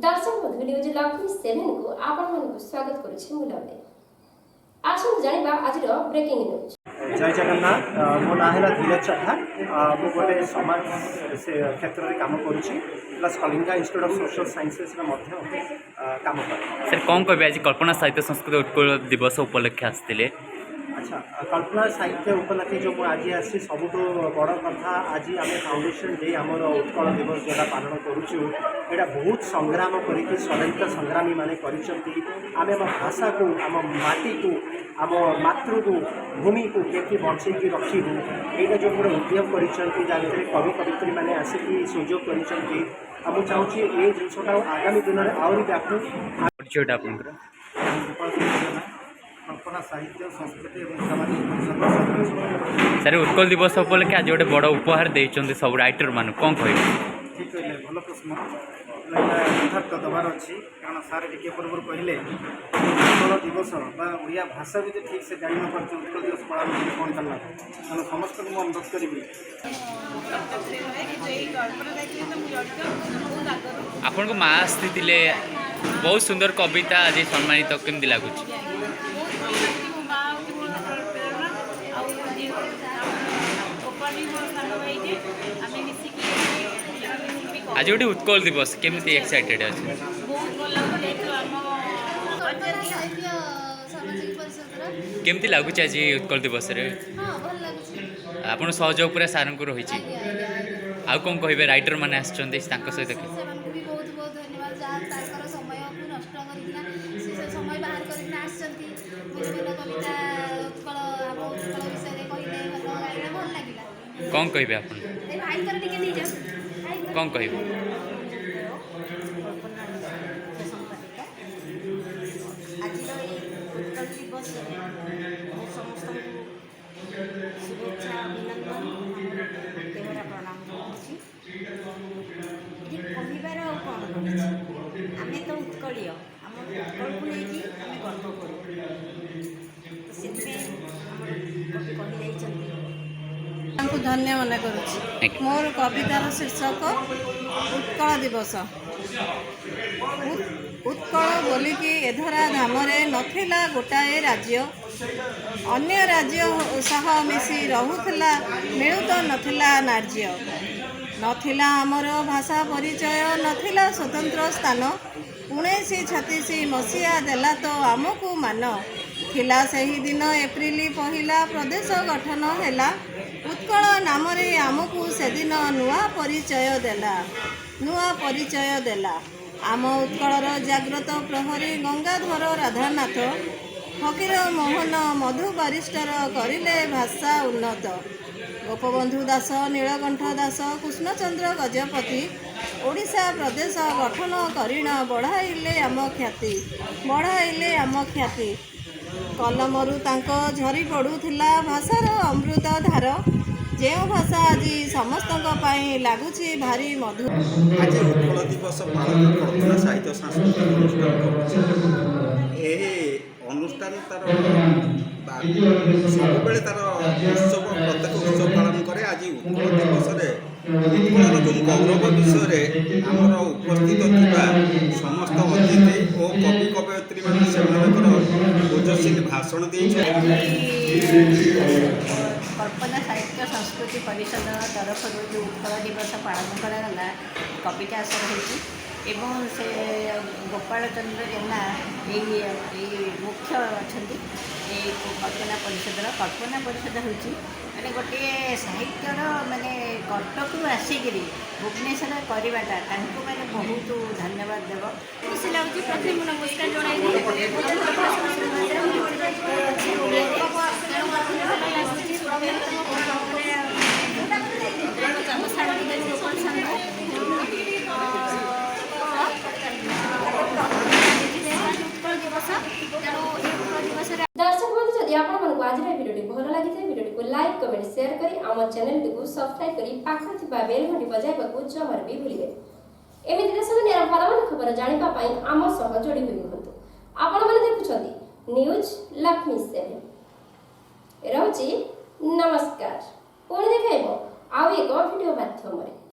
दर्शक बंधु न्यूज लक्ष्मी 7 को आपण स्वागत करुचे आसन जानिबा आज ब्रेकिंग न्यूज। जय जगन्नाथ मो ना है धीरज चढ़ा मु गोटे समाज क्षेत्र में काम करुच्ची plus Kalinga institute of social sciences काम कर। सर कौन कह आज कल्पना साहित्य संस्कृति उत्कल दिवस उपलक्षे आसते। अच्छा कल्पना साहित्य उपलक्षे जो मुझे आज आसी सब बड़ कथा आज आम फाउंडेशन डे आमर उत्कल दिवस जोड़ा पालन करुचु यहाँ बहुत संग्राम करके स्वतंत्र संग्रामी मैंने आम भाषा को आम माटी को आम मातृ को भूमि को केमती बचेकी रखू यहाँ जो गोटे उद्यम कर कवि कवित्री मैंने आसिक सुजोग कर चाहूँगी ये जिनसा आगामी दिन में आहरी व्यापू कल्पना साहित्य संस्कृति और सामाजिक सर उत्कल दिवस उपलक्षे आज गोटे बड़ उपहार देते सब राइटर मान कौन कह ठीक कहले भल प्रश्न यथार्थ दबार अच्छी कारण सारे टिके पूर्व कहले उत्कल दिवस ओडिया भाषा भी ठीक से जान न पार्छ उत्कल दिवस पालन कौन करना तेना समस्त को अनुरोध करी आपन को माँ आसती बहुत सुंदर कविता आज सम्मानित केमती लगुच आज गोटे उत्कल दिवस केमती एक्साइटेड अच्छे केमती लगुच आज उत्कल दिवस आप सहयोग पूरा सार को रही आउ कौन कहे राइटर मैंने सहित कौन कहे आप कौन कह शुभेच्छा अभिनंदन देहरा प्रणाम कहबार कौन आम तो उत्कलीय आम उत्कल को लेकिन आम गर्व करूँ से धन्य मन कर मोर कवितार शीर्षक उत्कल दिवस। उत्कल बोलिकी एधरा धामरे नथिला गोटाए राज्य अन्य राज्य सह मिसी रहुला मिलुत नथिला नार्य नथिला आमर भाषा परिचय नथिला स्वतंत्र स्थान 1936 मसीहा देला तो आमको मान थिला सही दिन एप्रिल 1 प्रदेश गठन हैला उत्कल नाम रे आमको से दिन नुआ परिचय देला आम उत्कलर जाग्रत प्रहरी गंगाधर राधानाथ फकीर मोहन मधु बारिस्टर करिले भाषा उन्नत गोपबंधु दास नीलकंठ दास कृष्णचंद्र गजपति ओडिशा प्रदेश गठन करिण बढ़ाइले आम ख्याति कलमरु तांको झरी पड़ुथिला भाषार अमृत धार जे भाषा आज समस्त लगुच भारी मधुर। आज उत्कल दिवस पालन कल्पना साहित्य सांस्कृतिक अनुष्ठान तार सब तार उत्सव प्रत्येक उत्सव पालन करे आज उत्कल दिवस उत्कलर जो गौरव विषय आमर उपस्थित थिबा समस्त अतिथि और कवि कवयित्री मैंने से ओजस्वी भाषण कल्पना साहित्य संस्कृति परिषद तरफ जो उत्कल दिवस पालन कराला कविता रही एवं से गोपाल चंद्र जेना मुख्य अच्छा कल्पना परिषद हूँ मैंने गोटे साहित्यर माने कटक आसिक भुवनेश्वर करवाटा मैंने बहुत धन्यवाद देव खुशी लगुच प्रथम नमस्कार दर्शक बंधु जदि आपन आज भिडियो भल लगी भिडियो को लाइक कमेंट शेयर करी आम चैनल को सब्सक्राइब करी पाखर थिबा बेल घंटी बजाइबा को जमर भी भूलिबे एमिति देश दुनिया भलमान खबर जानिबा पई आम सह जोड़ी होई रहंतु आपण माने देखुछथि न्यूज लक्ष्मी 7 रहउची नमस्कार पुणी देखाइबो आउ एक वीडियो माध्यम रे।